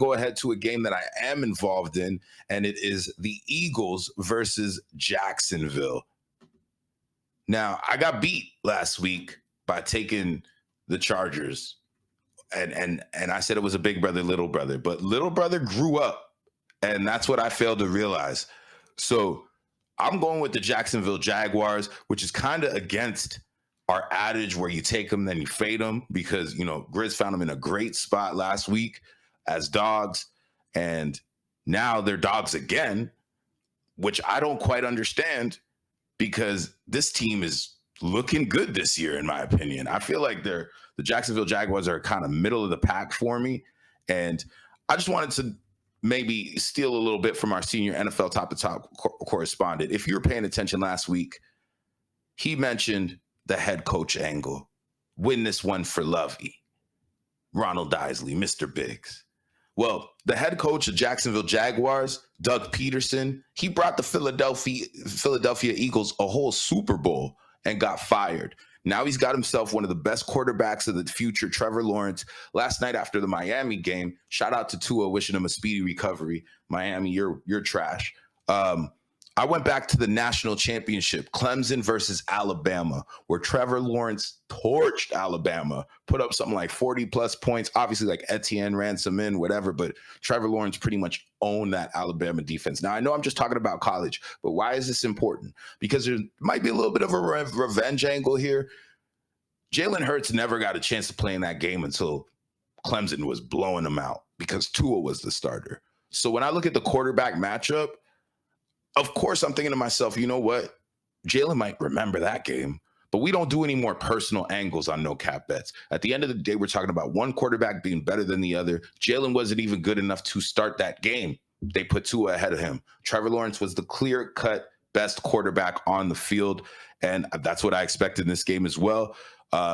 go ahead to a game that I am involved in, and it is the Eagles versus Jacksonville. Now, I got beat last week by taking the Chargers, and I said it was a big brother, little brother, but little brother grew up, and that's what I failed to realize. So I'm going with the Jacksonville Jaguars, which is kind of against our adage where you take them, then you fade them, because, you know, Grizz found them in a great spot last week as dogs, and now they're dogs again, which I don't quite understand, because this team is looking good this year, in my opinion. I feel like the Jacksonville Jaguars are kind of middle of the pack for me, and I just wanted to maybe steal a little bit from our senior NFL top-to-top correspondent. If you were paying attention last week, he mentioned the head coach angle. Win this one for Lovey. Ronald Isley, Mr. Biggs. Well, the head coach of Jacksonville Jaguars, Doug Peterson, he brought the Philadelphia Eagles a whole Super Bowl and got fired. Now he's got himself one of the best quarterbacks of the future, Trevor Lawrence. Last night after the Miami game, shout out to Tua, wishing him a speedy recovery. Miami, you're trash. I went back to the national championship, Clemson versus Alabama, where Trevor Lawrence torched Alabama, put up something like 40-plus points. Obviously, like Etienne ran some in, whatever, but Trevor Lawrence pretty much owned that Alabama defense. Now, I know I'm just talking about college, but why is this important? Because there might be a little bit of a revenge angle here. Jalen Hurts never got a chance to play in that game until Clemson was blowing him out, because Tua was the starter. So when I look at the quarterback matchup, of course, I'm thinking to myself, you know what? Jalen might remember that game, but we don't do any more personal angles on no cap bets. At the end of the day, we're talking about one quarterback being better than the other. Jalen wasn't even good enough to start that game. They put Tua ahead of him. Trevor Lawrence was the clear-cut best quarterback on the field, and that's what I expected in this game as well.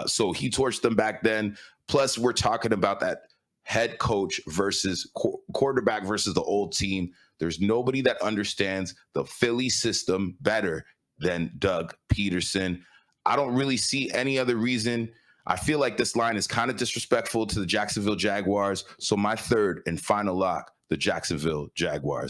So he torched them back then. Plus, we're talking about that head coach versus quarterback versus the old team. There's nobody that understands the Philly system better than Doug Peterson. I don't really see any other reason. I feel like this line is kind of disrespectful to the Jacksonville Jaguars. So my third and final lock, the Jacksonville Jaguars.